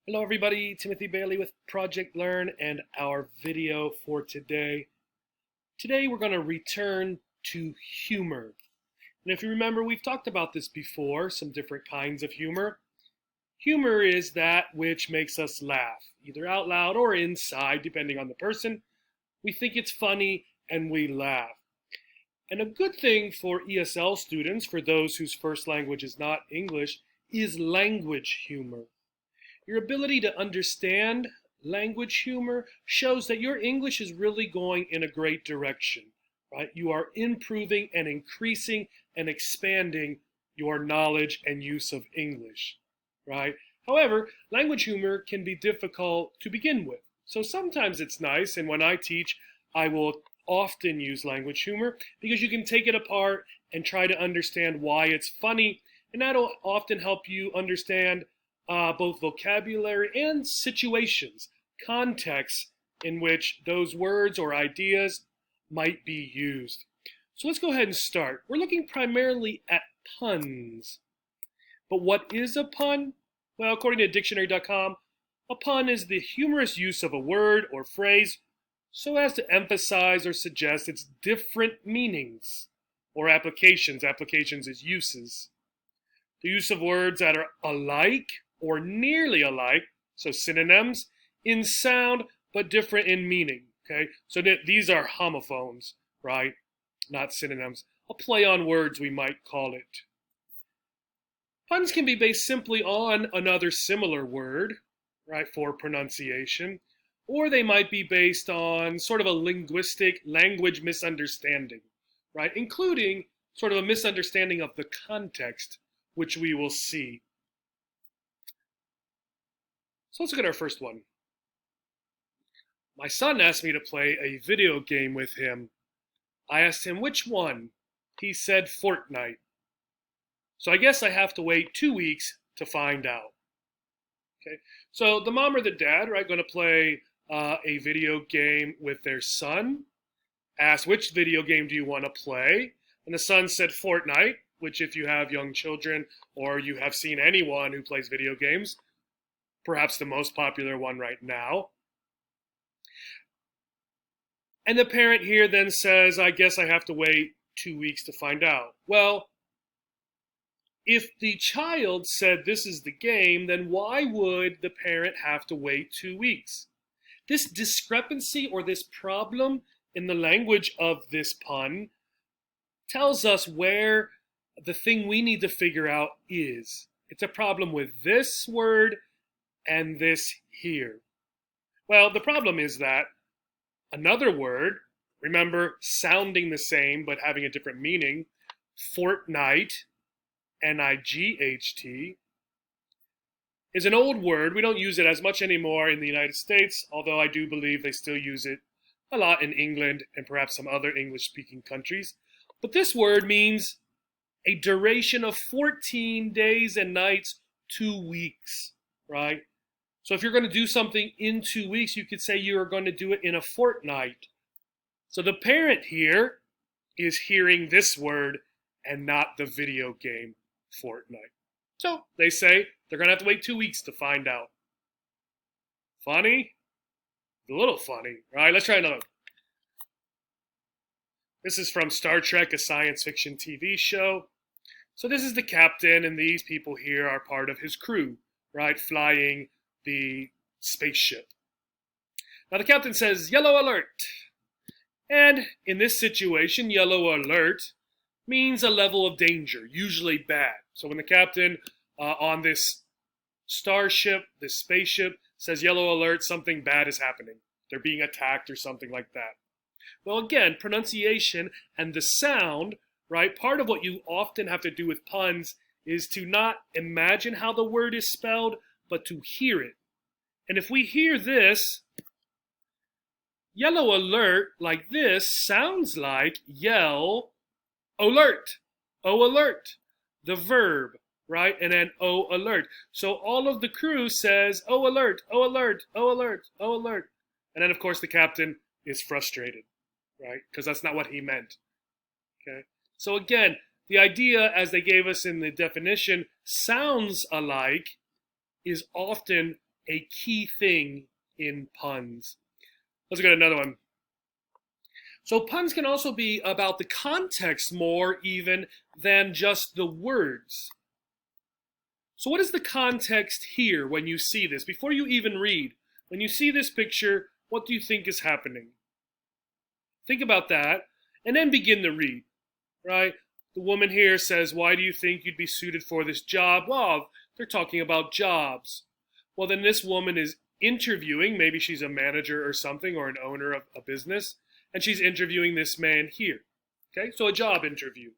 Hello everybody, Timothy Bailey with Project Learn and our video for today. Today we're going to return to humor. And if you remember, we've talked about this before, some different kinds of humor. Humor is that which makes us laugh, either out loud or inside, depending on the person. We think it's funny and we laugh. And a good thing for ESL students, for those whose first language is not English, is language humor. Your ability to understand language humor shows that your English is really going in a great direction, right? You are improving and increasing and expanding your knowledge and use of English, right? However, language humor can be difficult to begin with. So sometimes it's nice, and when I teach, I will often use language humor because you can take it apart and try to understand why it's funny, and that'll often help you understand both vocabulary and situations, contexts in which those words or ideas might be used. So let's go ahead and start. We're looking primarily at puns. But what is a pun? Well, according to dictionary.com, a pun is the humorous use of a word or phrase so as to emphasize or suggest its different meanings or applications. Applications is uses. The use of words that are alike or nearly alike, so synonyms, in sound but different in meaning, okay? So these are homophones, right? Not synonyms. A play on words, we might call it. Puns can be based simply on another similar word, right, for pronunciation, or they might be based on sort of a linguistic language misunderstanding, right, including sort of a misunderstanding of the context, which we will see. So let's look at our first one. My son asked me to play a video game with him. I asked him which one. He said Fortnite. So I guess I have to wait 2 weeks to find out. Okay, so the mom or the dad, right, going to play a video game with their son. Asked which video game do you want to play? And the son said Fortnite, which if you have young children or you have seen anyone who plays video games, perhaps the most popular one right now. And the parent here then says, I guess I have to wait 2 weeks to find out. Well, if the child said this is the game, then why would the parent have to wait 2 weeks? This discrepancy or this problem in the language of this pun tells us where the thing we need to figure out is. It's a problem with this word and this here. Well, the problem is that another word, remember, sounding the same but having a different meaning, Fortnite, N-I-G-H-T, is an old word. We don't use it as much anymore in the United States, although I do believe they still use it a lot in England and perhaps some other English-speaking countries. But this word means a duration of 14 days and nights, 2 weeks, right? So if you're going to do something in 2 weeks, you could say you are going to do it in a fortnight. So the parent here is hearing this word and not the video game Fortnite. So they say they're going to have to wait 2 weeks to find out. Funny? A little funny, right? Let's try another. This is from Star Trek, a science fiction TV show. So this is the captain, and these people here are part of his crew, right, flying the spaceship. Now the captain says, yellow alert. And in this situation, yellow alert means a level of danger, usually bad. So when the captain on this starship, this spaceship, says yellow alert, something bad is happening. They're being attacked or something like that. Well, again, pronunciation and the sound, right? Part of what you often have to do with puns is to not imagine how the word is spelled, but to hear it. And if we hear this, yellow alert like this sounds like yell alert, oh alert, the verb, right? And then oh alert. So all of the crew says oh alert, oh alert, oh alert, oh alert. And then of course the captain is frustrated, right? Because that's not what he meant, okay? So again, the idea as they gave us in the definition, sounds alike, is often a key thing in puns. Let's look at another one. So puns can also be about the context more even than just the words. So what is the context here when you see this? Before you even read, when you see this picture, what do you think is happening? Think about that, and then begin to read, right? The woman here says, why do you think you'd be suited for this job? Well, they're talking about jobs. Well, then this woman is interviewing, maybe she's a manager or something, or an owner of a business, and she's interviewing this man here. Okay, so a job interview.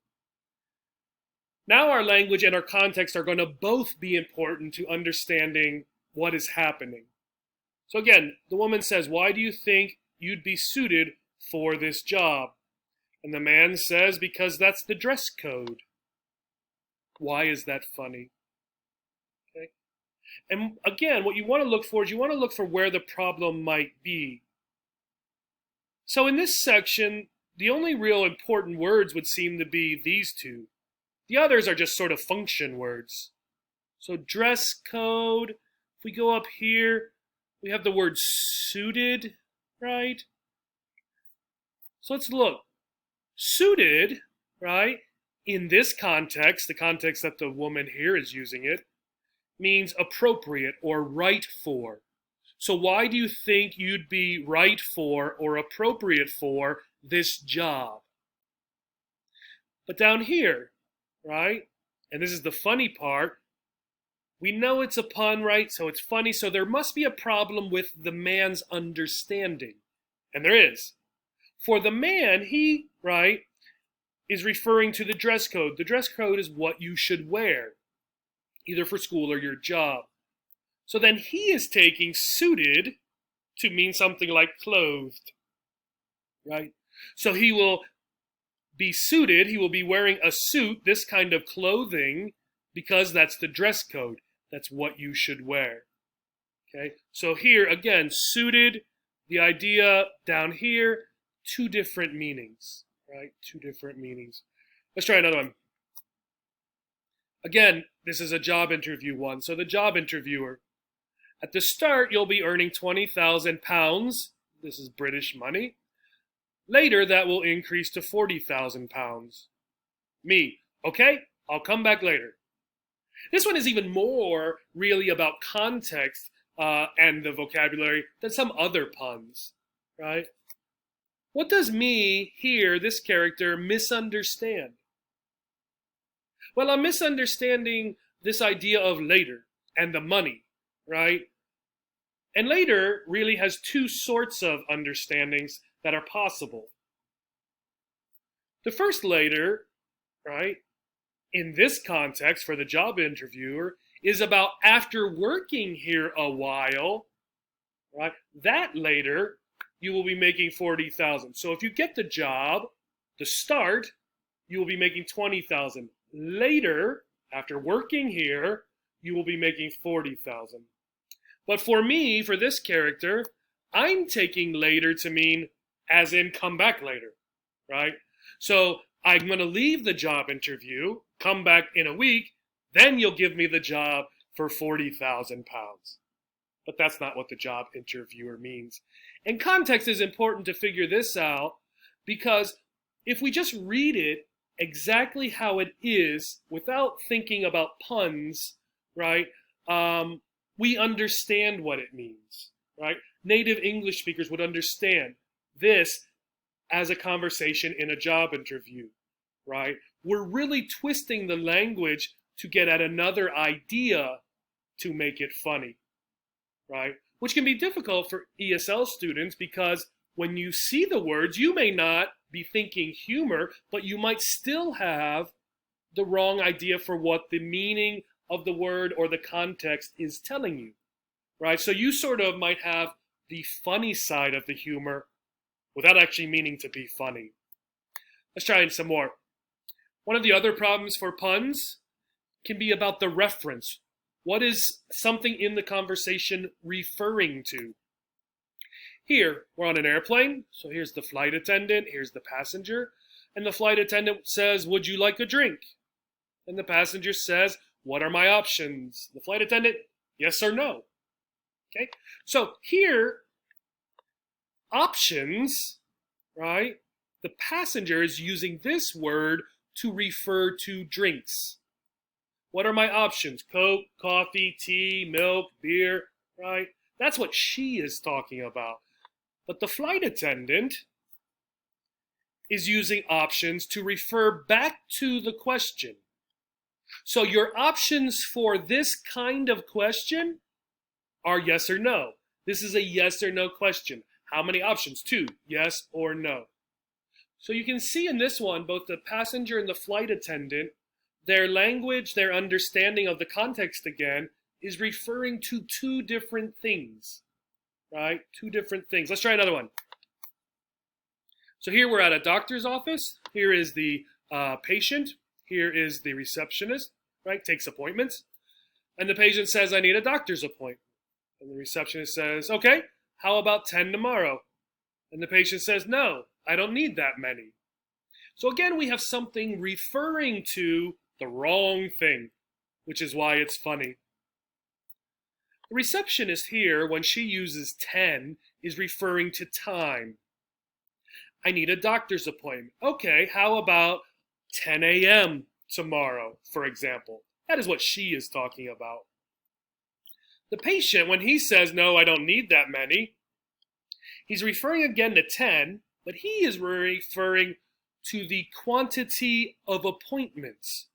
Now our language and our context are going to both be important to understanding what is happening. So again, the woman says, why do you think you'd be suited for this job? And the man says, because that's the dress code. Why is that funny? Okay. And again, what you want to look for is you want to look for where the problem might be. So in this section, the only real important words would seem to be these two. The others are just sort of function words. So dress code, if we go up here, we have the word suited, right? So let's look. Suited, right, in this context, the context that the woman here is using it, means appropriate or right for. So why do you think you'd be right for or appropriate for this job? But down here, right, and this is the funny part, we know it's a pun, right? So it's funny, so there must be a problem with the man's understanding. And there is. For the man, he, right, is referring to the dress code. The dress code is what you should wear, either for school or your job. So then he is taking suited to mean something like clothed, right? So he will be suited, he will be wearing a suit, this kind of clothing, because that's the dress code. That's what you should wear, okay? So here, again, suited, the idea down here, two different meanings, right? Two different meanings. Let's try another one. Again, this is a job interview one. So the job interviewer. At the start, you'll be earning £20,000. This is British money. Later, that will increase to £40,000. Me, okay, I'll come back later. This one is even more really about context and the vocabulary than some other puns, right? What does me here, this character, misunderstand? Well, I'm misunderstanding this idea of later and the money, right? And later really has two sorts of understandings that are possible. The first later, right, in this context for the job interviewer is about after working here a while, right? That later you will be making 40,000. So if you get the job, the start, you will be making 20,000. Later, after working here, you will be making 40,000. But for me, for this character, I'm taking later to mean as in come back later, right? So I'm going to leave the job interview, come back in a week, then you'll give me the job for £40,000. But that's not what the job interviewer means. And context is important to figure this out because if we just read it exactly how it is without thinking about puns, right, we understand what it means, right? Native English speakers would understand this as a conversation in a job interview, right? We're really twisting the language to get at another idea to make it funny, right? Which can be difficult for ESL students because when you see the words, you may not be thinking humor, but you might still have the wrong idea for what the meaning of the word or the context is telling you, right? So you sort of might have the funny side of the humor without actually meaning to be funny. Let's try some more. One of the other problems for puns can be about the reference. What is something in the conversation referring to? Here, we're on an airplane, so here's the flight attendant, here's the passenger, and the flight attendant says, would you like a drink? And the passenger says, what are my options? The flight attendant, yes or no? Okay, so here, options, right? The passenger is using this word to refer to drinks. What are my options? Coke, coffee, tea, milk, beer, right? That's what she is talking about. But the flight attendant is using options to refer back to the question. So your options for this kind of question are yes or no. This is a yes or no question. How many options? 2, yes or no. So you can see in this one, both the passenger and the flight attendant, their language, their understanding of the context again, is referring to 2 different things, right? 2 different things. Let's try another one. So here we're at a doctor's office. Here is the patient. Here is the receptionist, right? Takes appointments. And the patient says, I need a doctor's appointment. And the receptionist says, okay, how about 10 tomorrow? And the patient says, no, I don't need that many. So again, we have something referring to the wrong thing, which is why it's funny. The receptionist here, when she uses 10, is referring to time. I need a doctor's appointment. Okay, how about 10 a.m. tomorrow, for example? That is what she is talking about. The patient, when he says, no, I don't need that many, he's referring again to 10, but he is referring to the quantity of appointments.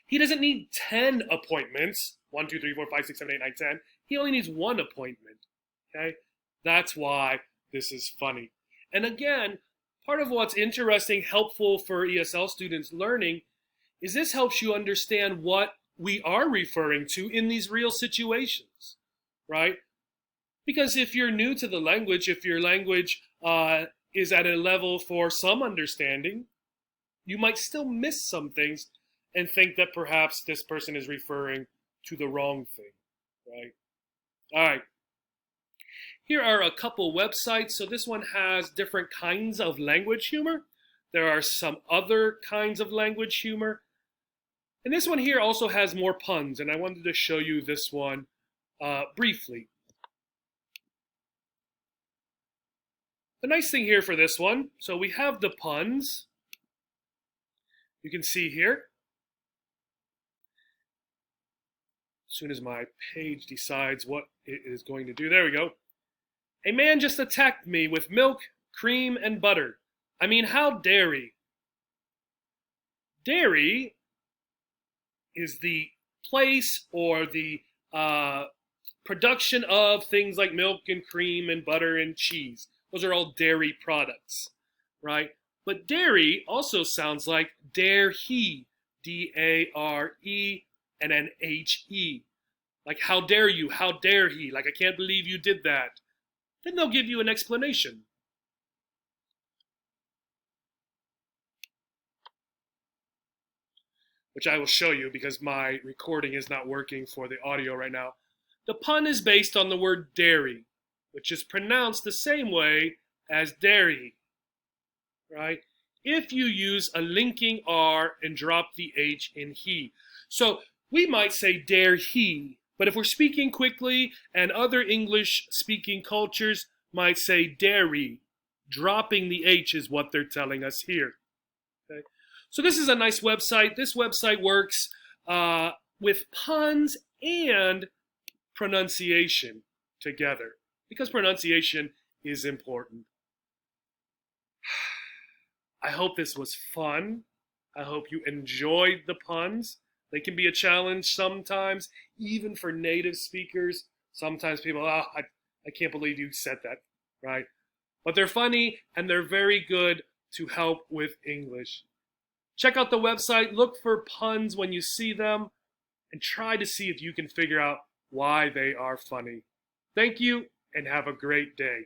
He doesn't need 10 appointments. 1, 2, 3, 4, 5, 6, 7, 8, 9, 10. He only needs 1 appointment. Okay? That's why this is funny. And again, part of what's interesting, helpful for ESL students learning, is this helps you understand what we are referring to in these real situations, right? Because if you're new to the language, if your language is at a level for some understanding, you might still miss some things and think that perhaps this person is referring to the wrong thing, right? All right. Here are a couple websites. So this one has different kinds of language humor. There are some other kinds of language humor. And this one here also has more puns, and I wanted to show you this one briefly. The nice thing here for this one, so we have the puns. You can see here. As soon as my page decides what it is going to do, there we go. A man just attacked me with milk, cream, and butter. I mean, how dare he? Dairy is the place or the production of things like milk and cream and butter and cheese. Those are all dairy products, right? But dairy also sounds like dare he, D-A-R-E, and then H-E. Like, how dare you, how dare he? Like, I can't believe you did that. Then they'll give you an explanation. Which I will show you because my recording is not working for the audio right now. The pun is based on the word dairy, which is pronounced the same way as dairy, right? If you use a linking R and drop the H in he. So we might say dare he, but if we're speaking quickly and other English speaking cultures might say dairy, dropping the H is what they're telling us here. Okay? So this is a nice website. This website works with puns and pronunciation together because pronunciation is important. I hope this was fun. I hope you enjoyed the puns. They can be a challenge sometimes, even for native speakers. Sometimes people, I can't believe you said that, right? But they're funny and they're very good to help with English. Check out the website, look for puns when you see them, and try to see if you can figure out why they are funny. Thank you, and have a great day.